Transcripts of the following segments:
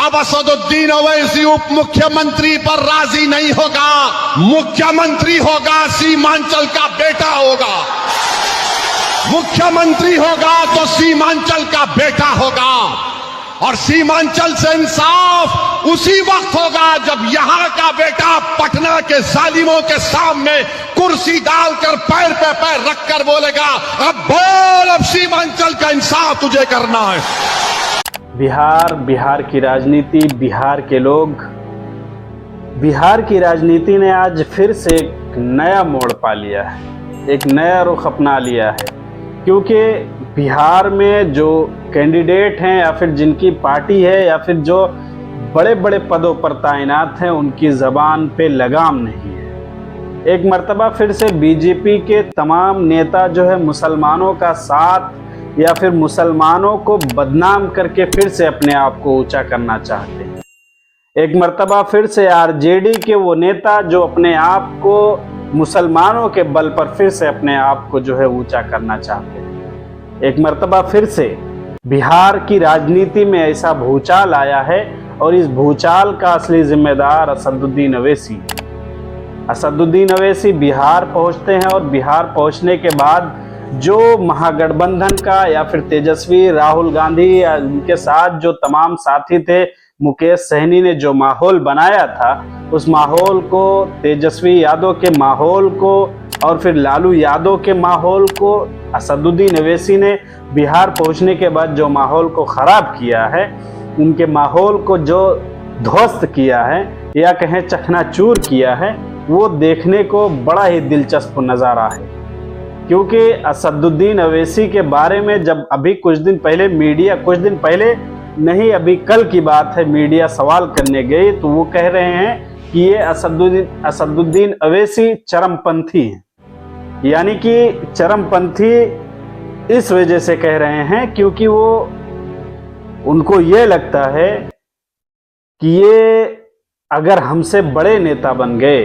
अब असदुद्दीन ओवैसी उप मुख्यमंत्री पर राजी नहीं होगा। मुख्यमंत्री होगा सीमांचल का बेटा होगा। मुख्यमंत्री होगा तो सीमांचल का बेटा होगा। और सीमांचल से इंसाफ उसी वक्त होगा जब यहां का बेटा पटना के जालिमों के सामने कुर्सी डालकर पैर पे पैर रखकर बोलेगा, अब बोल, अब सीमांचल का इंसाफ तुझे करना है। बिहार की राजनीति, बिहार के लोग, बिहार की राजनीति ने आज फिर से एक नया मोड़ पा लिया है, एक नया रुख अपना लिया है। क्योंकि बिहार में जो कैंडिडेट हैं या फिर जिनकी पार्टी है या फिर जो बड़े बड़े पदों पर तैनात हैं, उनकी ज़बान पे लगाम नहीं है। एक मर्तबा फिर से बीजेपी के तमाम नेता जो है मुसलमानों का साथ या फिर मुसलमानों को बदनाम करके फिर से अपने आप को ऊंचा करना चाहते हैं। एक मर्तबा फिर से आरजेडी के वो नेता जो अपने आप को मुसलमानों के बल पर फिर से अपने आप को जो है ऊंचा करना चाहते हैं। एक मर्तबा फिर से बिहार की राजनीति में ऐसा भूचाल आया है और इस भूचाल का असली जिम्मेदार असदुद्दीन ओवैसी। असदुद्दीन ओवैसी बिहार पहुंचते हैं और बिहार पहुंचने के बाद जो महागठबंधन का या फिर तेजस्वी, राहुल गांधी या उनके साथ जो तमाम साथी थे, मुकेश सहनी ने जो माहौल बनाया था, उस माहौल को, तेजस्वी यादव के माहौल को और फिर लालू यादव के माहौल को असदुद्दीन ओवैसी ने बिहार पहुंचने के बाद जो माहौल को ख़राब किया है, उनके माहौल को जो ध्वस्त किया है या कहें चकनाचूर किया है, वो देखने को बड़ा ही दिलचस्प नज़ारा है। क्योंकि असदुद्दीन ओवैसी के बारे में जब अभी कुछ दिन पहले नहीं, अभी कल की बात है, मीडिया सवाल करने गई तो वो कह रहे हैं कि ये असदुद्दीन ओवैसी चरमपंथी हैं। यानी कि चरमपंथी इस वजह से कह रहे हैं क्योंकि उनको ये लगता है कि ये अगर हमसे बड़े नेता बन गए,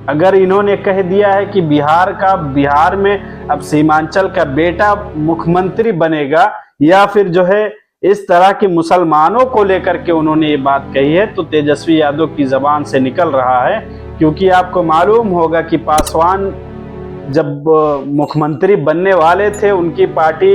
अगर इन्होंने कह दिया है कि बिहार में अब सीमांचल का बेटा मुख्यमंत्री बनेगा या फिर जो है इस तरह के मुसलमानों को लेकर के उन्होंने ये बात कही है, तो तेजस्वी यादव की जबान से निकल रहा है। क्योंकि आपको मालूम होगा कि पासवान जब मुख्यमंत्री बनने वाले थे, उनकी पार्टी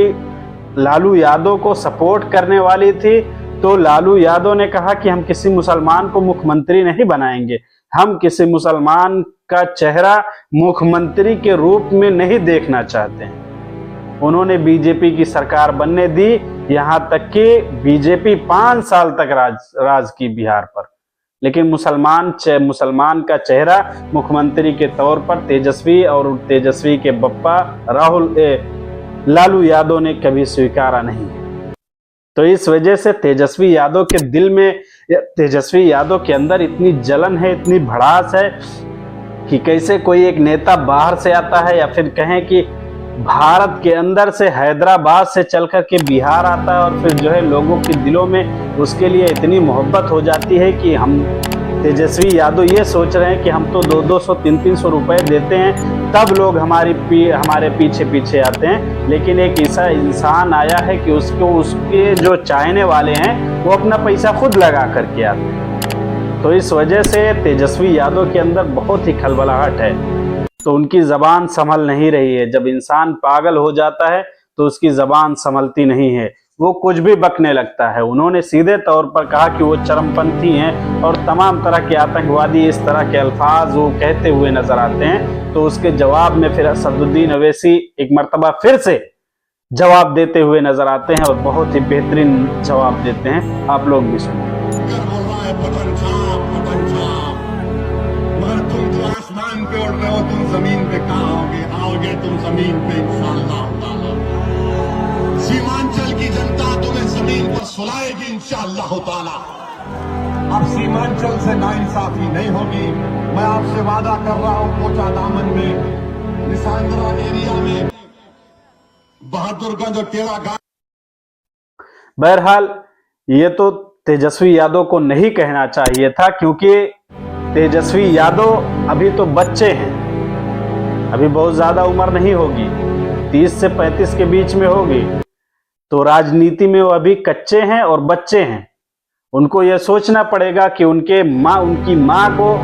लालू यादव को सपोर्ट करने वाली थी, तो लालू यादव ने कहा कि हम किसी मुसलमान को मुख्यमंत्री नहीं बनाएंगे, हम किसी मुसलमान का चेहरा मुख्यमंत्री के रूप में नहीं देखना चाहते हैं। उन्होंने बीजेपी की सरकार बनने दी, यहाँ तक कि बीजेपी 5 साल तक राज की बिहार पर, लेकिन मुसलमान का चेहरा मुख्यमंत्री के तौर पर तेजस्वी और तेजस्वी के बप्पा लालू यादव ने कभी स्वीकारा नहीं। तो इस वजह से तेजस्वी यादव के दिल में, तेजस्वी यादव के अंदर इतनी जलन है, इतनी भड़ास है कि कैसे कोई एक नेता बाहर से आता है या फिर कहें कि भारत के अंदर से, हैदराबाद से चल कर के बिहार आता है और फिर जो है लोगों के दिलों में उसके लिए इतनी मोहब्बत हो जाती है कि हम तेजस्वी यादव ये सोच रहे हैं कि हम तो 200-200, 300-300 रुपए देते हैं तब लोग हमारे पीछे आते हैं। लेकिन एक ऐसा इंसान आया है कि उसके जो चाहने वाले हैं वो अपना पैसा खुद लगा करके आते हैं। तो इस वजह से तेजस्वी यादव के अंदर बहुत ही खलबलाहट है, तो उनकी ज़बान संभल नहीं रही है। जब इंसान पागल हो जाता है तो उसकी ज़बान संभलती नहीं है, वो कुछ भी बकने लगता है। उन्होंने सीधे तौर पर कहा कि वो चरमपंथी हैं और तमाम तरह के आतंकवादी, इस तरह के अल्फाज वो कहते हुए नजर आते हैं। तो उसके जवाब में फिर असदुद्दीन ओवैसी एक मर्तबा फिर से जवाब देते हुए नजर आते हैं और बहुत ही बेहतरीन जवाब देते हैं। आप लोग भी सुनिए। आसमान पे उड़ रहे हो, तुम जमीन पे कहाँ आओगे तुम जमीन पे इंशाअल्लाह ताला। सीमांचल की जनता तुम्हें जमीन पर सुलाएगी इंशाअल्लाह ताला। अब सीमांचल से नाइंसाफी नहीं होगी। मैं आपसे वादा कर रहा हूं, कोचा दामन में, निशांदरा एरिया में, बहादुरगंज और टेढ़ा गांव। बहरहाल ये तो तेजस्वी यादव को नहीं कहना चाहिए था, क्योंकि तेजस्वी यादव अभी तो बच्चे हैं, अभी बहुत ज्यादा उम्र नहीं होगी, 30 से 35 के बीच में होगी। तो राजनीति में वो अभी कच्चे हैं और बच्चे हैं। उनको यह सोचना पड़ेगा कि उनकी माँ को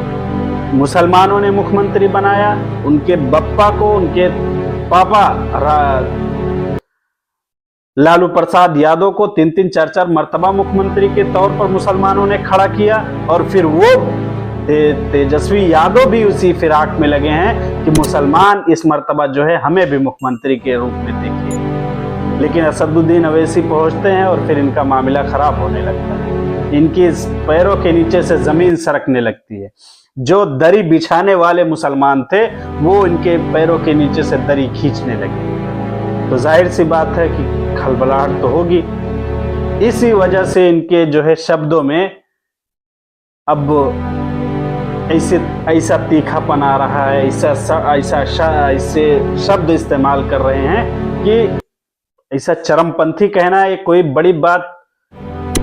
मुसलमानों ने मुख्यमंत्री बनाया, उनके बप्पा को, उनके पापा लालू प्रसाद यादव को 3-3 4-4 मर्तबा मुख्यमंत्री के तौर पर मुसलमानों ने खड़ा किया, और फिर वो तेजस्वी यादव भी उसी फिराक में लगे हैं कि मुसलमान इस मर्तबा जो है हमें भी मुख्यमंत्री के रूप में देखिए। लेकिन असदुद्दीन अवैसी पहुंचते हैं और फिर इनका मामला खराब होने लगता है, इनकी पैरों के नीचे से जमीन सरकने लगती है। जो दरी बिछाने वाले मुसलमान थे वो इनके पैरों के नीचे से दरी खींचने लगे। तो जाहिर सी बात है कि खलबलाहट तो होगी। इसी वजह से इनके जो है शब्दों में अब ऐसा तीखापन आ रहा है, ऐसे शब्द इस्तेमाल कर रहे हैं कि ऐसा चरमपंथी कहना ये कोई बड़ी बात,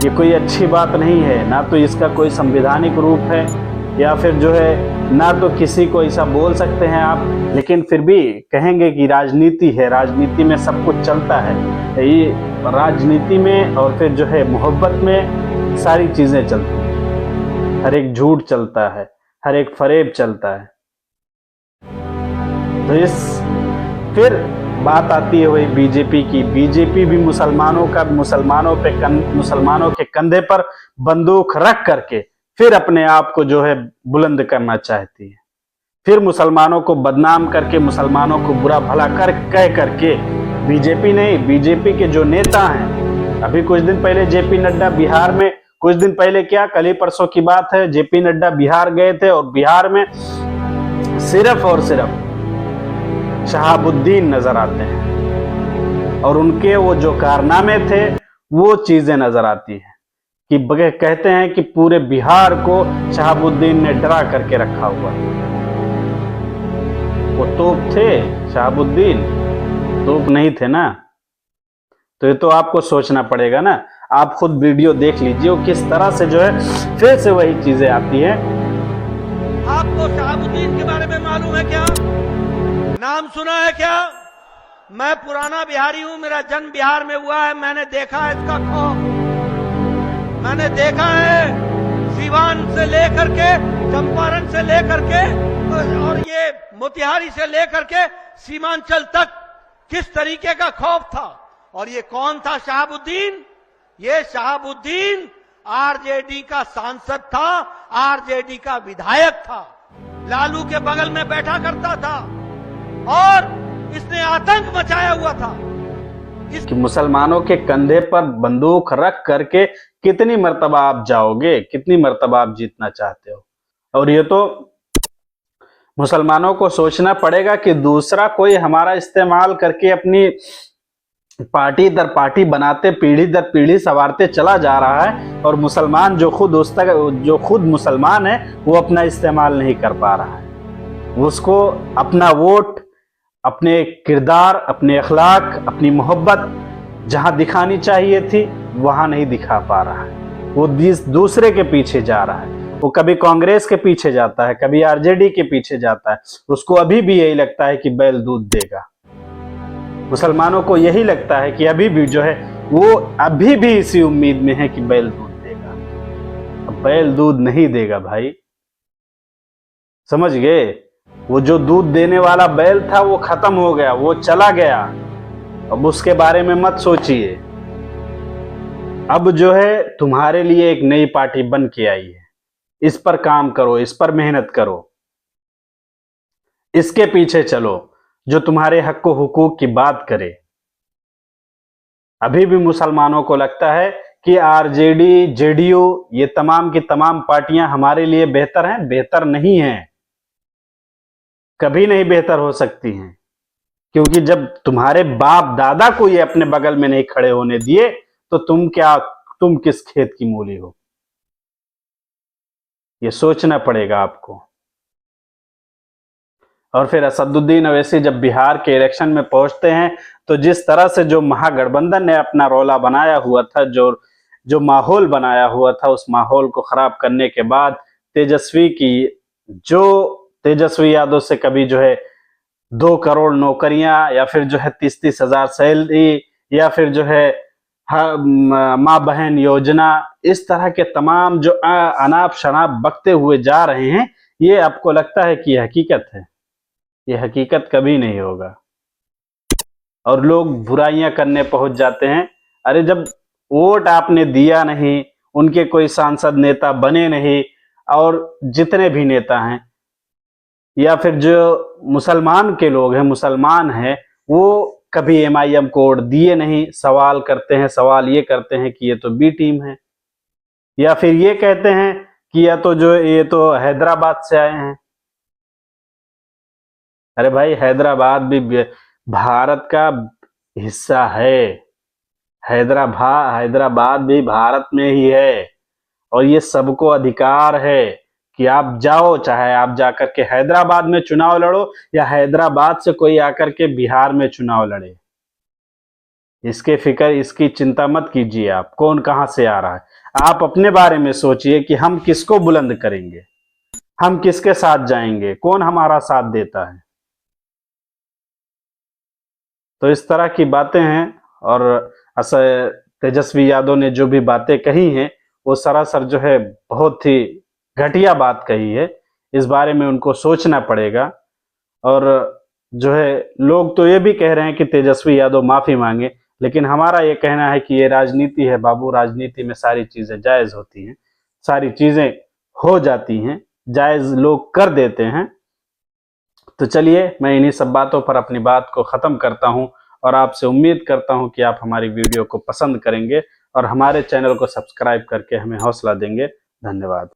ये कोई अच्छी बात नहीं है। ना तो इसका कोई संवैधानिक रूप है, या फिर जो है ना तो किसी को ऐसा बोल सकते हैं आप, लेकिन फिर भी कहेंगे कि राजनीति है, राजनीति में सब कुछ चलता है। ये राजनीति में और फिर जो है मोहब्बत में सारी चीजें चलती हैं, हर एक झूठ चलता है, हर एक फरेब चलता है। तो फिर बात आती है वही बीजेपी की। बीजेपी भी मुसलमानों के कंधे पर बंदूक रख करके फिर अपने आप को जो है बुलंद करना चाहती है, फिर मुसलमानों को बदनाम करके, मुसलमानों को बुरा भला कह करके। बीजेपी नहीं, बीजेपी के जो नेता हैं, अभी कुछ दिन पहले जेपी नड्डा बिहार में, कुछ दिन पहले क्या, कल ही परसों की बात है, जेपी नड्डा बिहार गए थे और बिहार में सिर्फ और सिर्फ शहाबुद्दीन नजर आते हैं, और उनके वो जो कारनामे थे वो चीजें नजर आती हैं कि कहते हैं कि पूरे बिहार को शहाबुद्दीन ने डरा करके रखा हुआ। वो तोप थे शहाबुद्दीन, तोप नहीं थे ना। तो ये तो आपको सोचना पड़ेगा ना। आप खुद वीडियो देख लीजिए वो किस तरह से जो है फिर से वही चीजें आती हैं। आपको शहाबुद्दीन के बारे में मालूम है क्या? नाम सुना है क्या? मैं पुराना बिहारी हूं, मेरा जन्म बिहार में हुआ है। मैंने देखा है इसका खौफ, मैंने देखा है सीवान से लेकर के, चंपारण से लेकर के और ये मोतिहारी से लेकर के सीमांचल तक किस तरीके का खौफ था। और ये कौन था शहाबुद्दीन? ये शहाबुद्दीन आरजेडी का सांसद था, आरजेडी का विधायक था, लालू के बगल में बैठा करता था और इसने आतंक मचाया हुआ था। कि मुसलमानों के कंधे पर बंदूक रख करके कितनी मर्तबा आप जाओगे, कितनी मर्तबा आप जीतना चाहते हो। और ये तो मुसलमानों को सोचना पड़ेगा कि दूसरा कोई हमारा इस्तेमाल करके अपनी पार्टी दर पार्टी बनाते, पीढ़ी दर पीढ़ी संवारते चला जा रहा है, और मुसलमान जो खुद मुसलमान है वो अपना इस्तेमाल नहीं कर पा रहा है। उसको अपना वोट, अपने किरदार, अपने अखलाक, अपनी मोहब्बत जहां दिखानी चाहिए थी वहां नहीं दिखा पा रहा है। वो दूसरे के पीछे जा रहा है। वो कभी कांग्रेस के पीछे जाता है, कभी आरजेडी के पीछे जाता है। उसको अभी भी यही लगता है कि बैल दूध देगा। मुसलमानों को यही लगता है कि अभी भी जो है वो अभी भी इसी उम्मीद में है कि बैल दूध देगा। अब बैल दूध नहीं देगा भाई, समझ गए। वो जो दूध देने वाला बैल था वो खत्म हो गया, वो चला गया। अब उसके बारे में मत सोचिए। अब जो है तुम्हारे लिए एक नई पार्टी बन के आई है, इस पर काम करो, इस पर मेहनत करो, इसके पीछे चलो जो तुम्हारे हक व हुकूक की बात करे। अभी भी मुसलमानों को लगता है कि आरजेडी, जेडीयू, ये तमाम की तमाम पार्टियां हमारे लिए बेहतर हैं। बेहतर नहीं हैं, कभी नहीं बेहतर हो सकती हैं, क्योंकि जब तुम्हारे बाप दादा को ये अपने बगल में नहीं खड़े होने दिए तो तुम किस खेत की मूली हो। ये सोचना पड़ेगा आपको। और फिर असदुद्दीन अवैसी जब बिहार के इलेक्शन में पहुंचते हैं तो जिस तरह से जो महागठबंधन ने अपना रौला बनाया हुआ था, जो माहौल बनाया हुआ था, उस माहौल को खराब करने के बाद तेजस्वी यादव से कभी जो है 2 करोड़ नौकरियां, या फिर जो है 30-30 हजार सैलरी, या फिर जो है माँ बहन योजना, इस तरह के तमाम जो अनाप शनाप बकते हुए जा रहे हैं, ये आपको लगता है कि ये हकीकत है? ये हकीकत कभी नहीं होगा। और लोग बुराइयां करने पहुंच जाते हैं। अरे जब वोट आपने दिया नहीं, उनके कोई सांसद नेता बने नहीं, और जितने भी नेता हैं या फिर जो मुसलमान के लोग हैं, मुसलमान हैं, वो कभी एमआईएम को वोट दिए नहीं, सवाल करते हैं, सवाल ये करते हैं कि ये तो बी टीम है, या फिर ये कहते हैं कि या तो जो ये तो हैदराबाद से आए हैं। अरे भाई, हैदराबाद भी भारत का हिस्सा है। हैदराबाद भी भारत में ही है, और ये सबको अधिकार है कि आप जाओ, चाहे आप जाकर के हैदराबाद में चुनाव लड़ो या हैदराबाद से कोई आकर के बिहार में चुनाव लड़े। इसके फिक्र, इसकी चिंता मत कीजिए आप कौन कहां से आ रहा है। आप अपने बारे में सोचिए कि हम किसको बुलंद करेंगे, हम किसके साथ जाएंगे, कौन हमारा साथ देता है। तो इस तरह की बातें हैं, और तेजस्वी यादव ने जो भी बातें कही हैं वो सरासर जो है बहुत ही घटिया बात कही है। इस बारे में उनको सोचना पड़ेगा। और जो है लोग तो ये भी कह रहे हैं कि तेजस्वी यादव माफी मांगे, लेकिन हमारा ये कहना है कि ये राजनीति है बाबू, राजनीति में सारी चीजें जायज होती हैं, सारी चीजें हो जाती हैं, जायज लोग कर देते हैं। तो चलिए, मैं इन्हीं सब बातों पर अपनी बात को ख़त्म करता हूं, और आपसे उम्मीद करता हूं कि आप हमारी वीडियो को पसंद करेंगे और हमारे चैनल को सब्सक्राइब करके हमें हौसला देंगे। धन्यवाद।